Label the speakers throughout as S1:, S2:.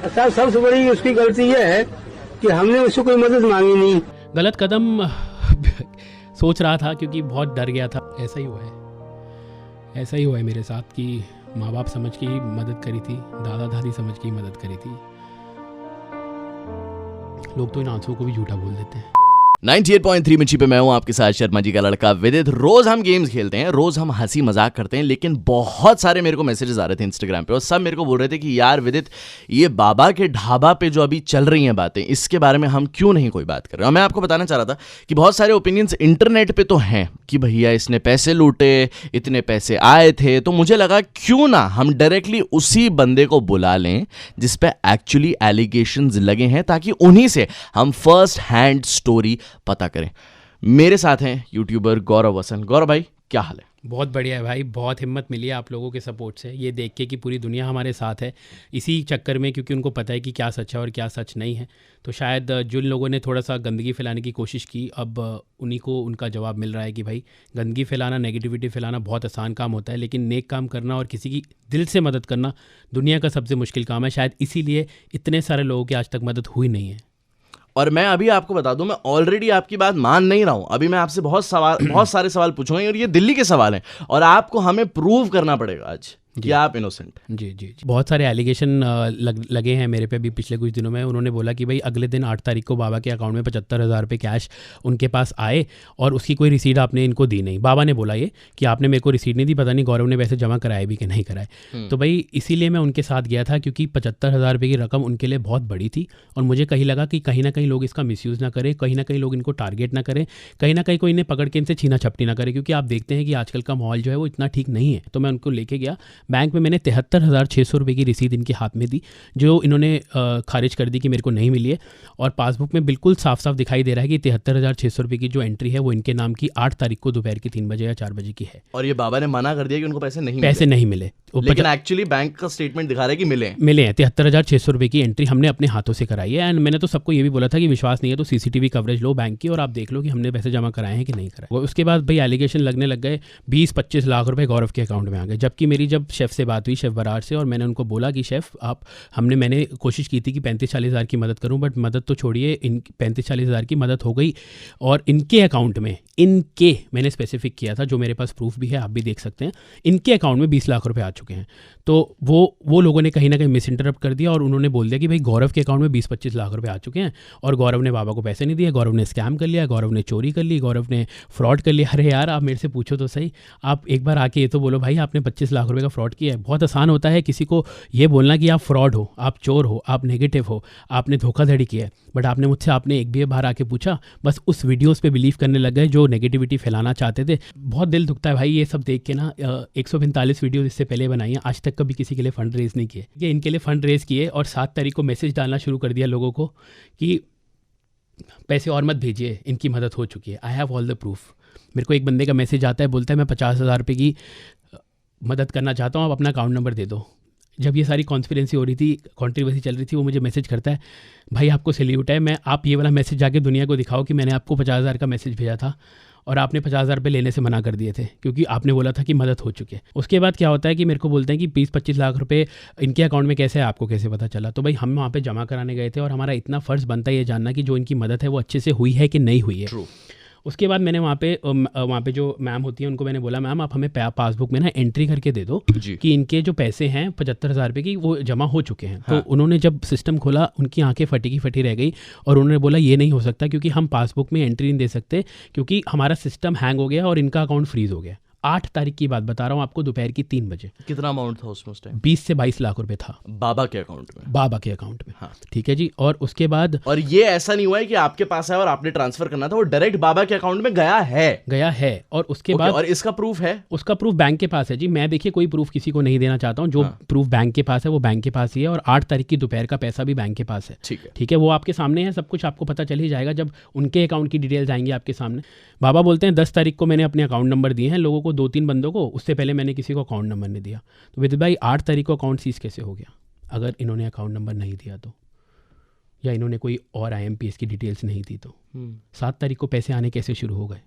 S1: साहब सबसे बड़ी उसकी गलती ये है कि हमने उससे कोई मदद मांगी नहीं।
S2: गलत कदम सोच रहा था क्योंकि बहुत डर गया था। ऐसा ही हुआ है मेरे साथ कि माँ बाप समझ के ही मदद करी थी, दादा दादी समझ के ही मदद करी थी। लोग तो इन आंसुओं को भी झूठा बोल देते हैं।
S3: 98.3 मिर्ची पे मैं हूं आपके साथ शर्मा जी का लड़का विदित। रोज हम गेम्स खेलते हैं, रोज हम हंसी मजाक करते हैं, लेकिन बहुत सारे मेरे को मैसेजेस आ रहे थे इंस्टाग्राम पे और सब मेरे को बोल रहे थे कि यार विदित, ये बाबा के ढाबा पे जो अभी चल रही हैं बातें, इसके बारे में हम क्यों नहीं कोई बात कर रहे हैं। और मैं आपको बताना चाह रहा था कि बहुत सारे ओपिनियंस इंटरनेट पे तो हैं कि भैया इसने पैसे लूटे, इतने पैसे आए थे, तो मुझे लगा क्यों ना हम डायरेक्टली उसी बंदे को बुला लें जिस पे एक्चुअली एलिगेशंस लगे हैं, ताकि उन्हीं से हम फर्स्ट हैंड स्टोरी पता करें। मेरे साथ हैं यूट्यूबर गौरव वसन। गौरव भाई, क्या हाल है?
S2: बहुत बढ़िया है भाई, बहुत हिम्मत मिली है आप लोगों के सपोर्ट से, ये देख के कि पूरी दुनिया हमारे साथ है इसी चक्कर में, क्योंकि उनको पता है कि क्या सच है और क्या सच नहीं है। तो शायद जिन लोगों ने थोड़ा सा गंदगी फैलाने की कोशिश की, अब उन्हीं को उनका जवाब मिल रहा है कि भाई गंदगी फैलाना, नेगेटिविटी फैलाना बहुत आसान काम होता है, लेकिन नेक काम करना और किसी की दिल से मदद करना दुनिया का सबसे मुश्किल काम है। शायद इसीलिए इतने सारे लोगों की आज तक मदद हुई नहीं है।
S3: और मैं अभी आपको बता दूं, मैं ऑलरेडी आपकी बात मान नहीं रहा हूं। अभी मैं आपसे बहुत सारे सवाल पूछूंगा और ये दिल्ली के सवाल हैं और आपको हमें प्रूव करना पड़ेगा आज कि आप इनोसेंट।
S2: जी। बहुत सारे एलिगेशन लगे हैं मेरे पे भी पिछले कुछ दिनों में। उन्होंने बोला कि भाई अगले दिन 8 तारीख को बाबा के अकाउंट में 75,000 रुपये कैश उनके पास आए और उसकी कोई रिसीट आपने इनको दी नहीं। बाबा ने बोला ये कि आपने मेरे को रिसीट नहीं दी, पता नहीं गौरव ने वैसे जमा कराए भी कि नहीं कराए। तो भाई इसीलिए मैं उनके साथ गया था, क्योंकि 75,000 रुपये की रकम उनके लिए बहुत बड़ी थी और मुझे कहीं लगा कि कहीं ना कहीं लोग इसका मिसयूज़ ना करें, कहीं ना कहीं लोग इनको टारगेट ना करें, कहीं ना कहीं कोई इन्हें पकड़ के इनसे छीना छपटी ना करे, क्योंकि आप देखते हैं कि आजकल का माहौल जो है वो इतना ठीक नहीं है। तो मैं उनको लेके गया बैंक में, मैंने 73,600 रुपये की रसीद इनके हाथ में दी, जो इन्होंने खारिज कर दी कि मेरे को नहीं मिली है। और पासबुक में बिल्कुल साफ साफ दिखाई दे रहा है कि 73,600 रुपये की जो एंट्री है वो इनके नाम की 8 तारीख को दोपहर के 3 बजे या 4 बजे की है।
S3: और ये बाबा ने मना कर दिया कि उनको पैसे नहीं
S2: मिले।
S3: लेकिन एक्चुअली बैंक का स्टेटमेंट दिखा रहा है कि मिले
S2: हैं। 73,600 रुपये की एंट्री हमने अपने हाथों से कराई है। एंड मैंने तो सबको ये भी बोला था कि विश्वास नहीं है तो सीसीटीवी कवरेज लो बैंक की और आप देख लो कि हमने पैसे जमा कराए हैं कि नहीं कराए। उसके बाद भाई एलिगेशन लगने लग गए, 20-25 लाख रुपए गौरव के अकाउंट में आ गए। जबकि मेरी जब शेफ़ से बात हुई, शेफ़ बरार से, और मैंने उनको बोला कि शेफ़ मैंने कोशिश की थी कि 35-40 हज़ार की मदद करूं, बट मदद तो छोड़िए, इन 35-40 हज़ार की मदद हो गई और इनके अकाउंट में, इनके मैंने स्पेसिफिक किया था, जो मेरे पास प्रूफ भी है, आप भी देख सकते हैं, इनके अकाउंट में 20 लाख रुपए आ चुके हैं। तो वो लोगों ने कहीं ना कहीं मिस इंटरप्ट कर दिया और उन्होंने बोल दिया कि भाई गौरव के अकाउंट में 20-25 लाख रुपए आ चुके हैं और गौरव ने बाबा को पैसे नहीं दिए, गौरव ने स्कैम कर लिया, गौरव ने चोरी कर ली, गौरव ने फ्रॉड कर लिया। अरे यार, आप मेरे से पूछो तो सही, आप एक बार आके ये तो बोलो भाई आपने 25 लाख रुपए का फ्रॉड किया है। बहुत आसान होता है किसी को ये बोलना कि आप फ्रॉड हो, आप चोर हो, आप नेगेटिव हो, आपने धोखाधड़ी किया है, बट आपने एक भी बार आके पूछा, बस उस वीडियोस पे बिलीव करने लग गए जो नेगेटिविटी फैलाना चाहते थे। बहुत दिल दुखता है भाई ये सब देख के ना। 145 वीडियो इससे पहले बनाई हैं, आज तक कभी किसी के लिए फंड रेज नहीं किए। ये इनके लिए फंड रेज किए और 7 तारीख को मैसेज डालना शुरू कर दिया लोगों को कि पैसे और मत भेजिए, इनकी मदद हो चुकी है, I have all the proof. मेरे को एक बंदे का मैसेज आता है, बोलता है मैं 50,000 रुपये की मदद करना चाहता हूँ, आप अपना अकाउंट नंबर दे दो। जब ये सारी कॉन्स्पिरेंसी हो रही थी, कंट्रोवर्सी चल रही थी, वो मुझे मैसेज करता है, भाई आपको सैल्यूट है, आप ये वाला मैसेज जाके दुनिया को दिखाओ कि मैंने आपको 50,000 का मैसेज भेजा था और आपने 50,000 रुपये लेने से मना कर दिए थे क्योंकि आपने बोला था कि मदद हो चुकी है। उसके बाद क्या होता है कि मेरे को बोलते हैं कि 20-25 लाख रुपए इनके अकाउंट में कैसे है, आपको कैसे पता चला? तो भाई हम वहाँ पे जमा कराने गए थे और हमारा इतना फ़र्ज़ बनता है ये जानना कि जो इनकी मदद है वो अच्छे से हुई है कि नहीं हुई है। उसके बाद मैंने वहाँ पे जो मैम होती है उनको मैंने बोला, मैम आप हमें पासबुक में ना एंट्री करके दे दो कि इनके जो पैसे हैं 75,000 रुपये की वो जमा हो चुके हैं। हाँ। तो उन्होंने जब सिस्टम खोला, उनकी आंखें फटी की फटी रह गई और उन्होंने बोला ये नहीं हो सकता क्योंकि हम पासबुक में एंट्री नहीं दे सकते क्योंकि हमारा सिस्टम हैंग हो गया और इनका अकाउंट फ्रीज हो गया। 8 तारीख की बात बता रहा हूँ आपको, दोपहर की 3 बजे।
S3: कितना अमाउंट था उसमें उस टाइम?
S2: 20 से 22 लाख रुपए था
S3: बाबा के अकाउंट में।
S2: हाँ, ठीक है जी। और उसके बाद,
S3: और ये ऐसा नहीं हुआ है कि आपके पास है और आपने ट्रांसफर करना था, वो डायरेक्ट बाबा के अकाउंट में गया है।
S2: और उसके बाद,
S3: और इसका प्रूफ है?
S2: उसका प्रूफ बैंक के पास है जी। मैं देखिए कोई प्रूफ किसी को नहीं देना चाहता हूँ, जो प्रूफ बैंक के पास है वो बैंक के पास ही है और 8 तारीख की दोपहर का पैसा भी बैंक के पास है। ठीक है, वो आपके सामने है, सब कुछ आपको पता चल ही जाएगा जब उनके अकाउंट की डिटेल्स आएंगी आपके सामने। बाबा बोलते हैं 10 तारीख को मैंने अपने अकाउंट नंबर दिए हैं लोगों को, 2-3 बंदों को, उससे पहले मैंने किसी को अकाउंट नंबर नहीं दिया। तो विदित भाई 8 तारीख को अकाउंट सीज कैसे हो गया अगर इन्होंने अकाउंट नंबर नहीं दिया तो, या इन्होंने कोई और IMPS की डिटेल्स नहीं दी तो? 7 तारीख को पैसे आने कैसे शुरू हो गए?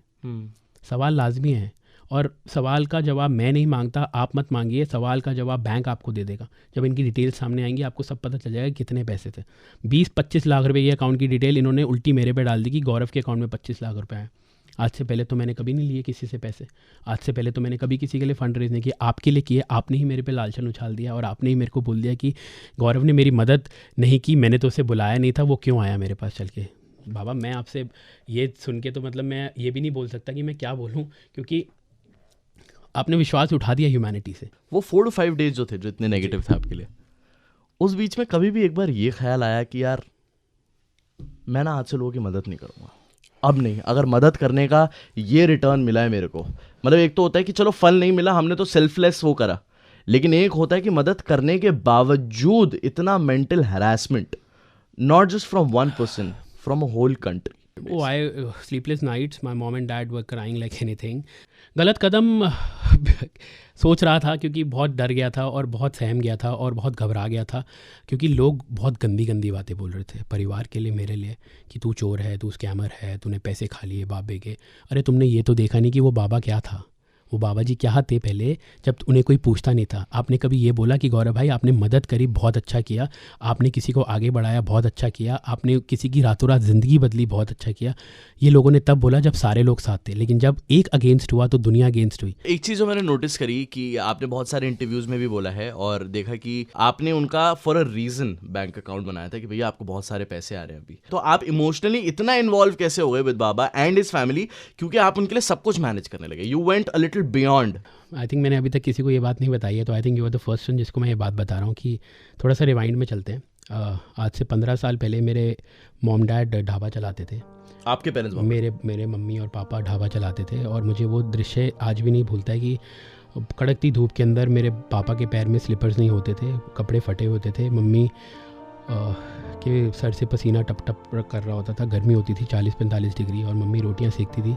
S2: सवाल लाजमी है और सवाल का जवाब मैं नहीं मांगता, आप मत मांगिए, सवाल का जवाब बैंक आपको दे देगा। जब इनकी डिटेल सामने आएंगी आपको सब पता चल जाएगा कितने पैसे थे। 20-25 लाख रुपए की अकाउंट की डिटेल इन्होंने उल्टी मेरे पे डाल दी कि गौरव के अकाउंट में 25 लाख रुपए आए। आज से पहले तो मैंने कभी नहीं लिए किसी से पैसे, आज से पहले तो मैंने कभी किसी के लिए फंड रेज नहीं किया, आपके लिए किए। आपने ही मेरे पे लालचन उछाल दिया और आपने ही मेरे को बोल दिया कि गौरव ने मेरी मदद नहीं की, मैंने तो उसे बुलाया नहीं था, वो क्यों आया मेरे पास चल के। बाबा मैं आपसे ये सुन के तो मतलब मैं ये भी नहीं बोल सकता कि मैं क्या बोलूँ, क्योंकि आपने विश्वास उठा दिया ह्यूमैनिटी से।
S3: वो 4 to 5 डेज जो थे, जो इतने नेगेटिव थे आपके लिए, उस बीच में कभी भी एक बार ये ख्याल आया कि यार मैं ना आज से लोगों की मदद नहीं करूँगा, अब नहीं, अगर मदद करने का ये रिटर्न मिला है मेरे को, मतलब एक तो होता है कि चलो फल नहीं मिला, हमने तो सेल्फलेस वो करा, लेकिन एक होता है कि मदद करने के बावजूद इतना mental harassment, not just from one person, from a whole country.
S2: Oh, sleepless nights, my mom and dad were crying like anything. गलत कदम सोच रहा था क्योंकि बहुत डर गया था और बहुत सहम गया था और बहुत घबरा गया था, क्योंकि लोग बहुत गंदी गंदी बातें बोल रहे थे परिवार के लिए, मेरे लिए, कि तू चोर है, तू स्कैमर है, तूने पैसे खा लिए बाबे के। अरे तुमने ये तो देखा नहीं कि वो बाबा क्या था, वो बाबा जी क्या थे पहले, जब उन्हें कोई पूछता नहीं था। आपने कभी ये बोला कि गौरव भाई आपने मदद करी, बहुत अच्छा किया, आपने किसी को आगे बढ़ाया, बहुत अच्छा किया, आपने किसी की रातों रात ज़िंदगी बदली, बहुत अच्छा किया। ये लोगों ने तब बोला जब सारे लोग साथ थे, लेकिन जब एक अगेंस्ट हुआ तो दुनिया अगेंस्ट हुई।
S3: एक चीज़ जो मैंने नोटिस करी कि आपने बहुत सारे इंटरव्यूज़ में भी बोला है और देखा कि आपने उनका for a reason bank account बनाया था कि भैया आपको बहुत सारे पैसे आ रहे हैं अभी। तो आप इमोशनली इतना इन्वॉल्व कैसे हो गए with Baba and his family, क्योंकि आप उनके लिए सब कुछ मैनेज करने लगे, you went a little beyond.
S2: I think मैंने अभी तक किसी को ये बात नहीं बताई है, तो I think you are the first one जिसको मैं ये बात बता रहा हूँ कि थोड़ा सा रिवाइंड में चलते हैं। आज से 15 साल पहले मेरे मॉम डैड ढाबा चलाते थे।
S3: आपके पेरेंट्स?
S2: मेरे मम्मी और पापा ढाबा चलाते थे और मुझे वो दृश्य आज भी नहीं भूलता है कि कड़कती धूप के अंदर मेरे पापा के पैर में स्लीपर्स नहीं होते थे, कपड़े फटे होते थे, मम्मी के सर से पसीना टप टप कर रहा होता था, गर्मी होती थी 40-45 डिग्री, और मम्मी रोटियां सेकती थी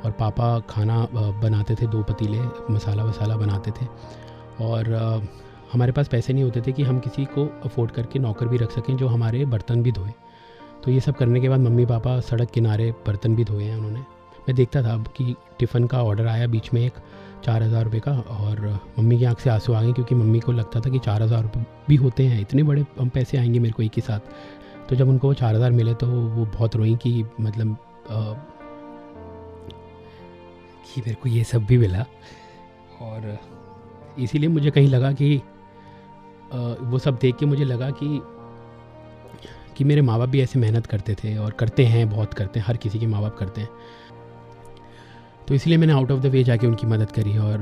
S2: और पापा खाना बनाते थे, 2 पतीले मसाला वसाला बनाते थे। और हमारे पास पैसे नहीं होते थे कि हम किसी को अफोर्ड करके नौकर भी रख सकें जो हमारे बर्तन भी धोए। तो ये सब करने के बाद मम्मी पापा सड़क किनारे बर्तन भी धोए हैं उन्होंने। मैं देखता था कि टिफ़िन का ऑर्डर आया बीच में एक 4,000 रुपये का, और मम्मी की आंख से आंसू आ गए, क्योंकि मम्मी को लगता था कि 4,000 रुपये भी होते हैं, इतने बड़े पैसे आएंगे मेरे को एक ही साथ। तो जब उनको वो 4,000 मिले तो वो बहुत रोई कि मतलब कि मेरे को ये सब भी मिला। और इसीलिए मुझे कहीं लगा कि वो सब देख के मुझे लगा कि मेरे माँ बाप भी ऐसे मेहनत करते थे और करते हैं, बहुत करते हैं, हर किसी के माँ बाप करते हैं। तो इसलिए मैंने आउट ऑफ द वे जाके उनकी मदद करी और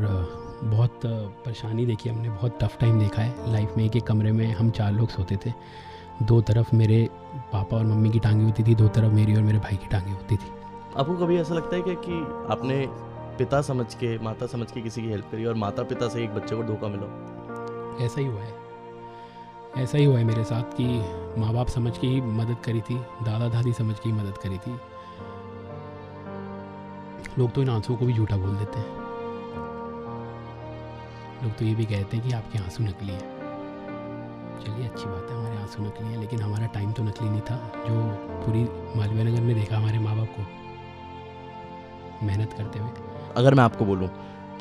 S2: बहुत परेशानी देखी हमने, बहुत टफ टाइम देखा है लाइफ में। एक कमरे में हम 4 लोग सोते थे, 2 तरफ मेरे पापा और मम्मी की टांगें होती थी, 2 तरफ मेरी और मेरे भाई की टांगें होती थी।
S3: आपको कभी ऐसा लगता है कि आपने पिता समझ के, माता समझ के किसी की हेल्प करी और माता पिता से एक बच्चे को धोखा मिला?
S2: ऐसा ही हुआ है, ऐसा ही हुआ है मेरे साथ कि माँ बाप समझ के ही मदद करी थी, दादा दादी समझ के ही मदद करी थी। लोग तो इन आंसुओं को भी झूठा बोल देते हैं, लोग तो ये भी कहते हैं कि आपके आंसू नकली हैं। चलिए अच्छी बात है, हमारे आंसू नकली हैं, लेकिन हमारा टाइम तो नकली नहीं था। जो पूरी मालवीय नगर में देखा हमारे माँ बाप को मेहनत करते हुए।
S3: अगर मैं आपको बोलूं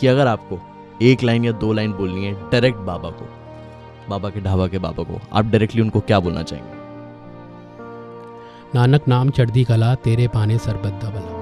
S3: कि अगर आपको 1 लाइन या 2 लाइन बोलनी है डायरेक्ट बाबा को, बाबा के ढाबा के बाबा को, आप डायरेक्टली उनको क्या बोलना चाहेंगे?
S2: नानक नाम चढ़दी कला, तेरे पाने सरबत दा भला।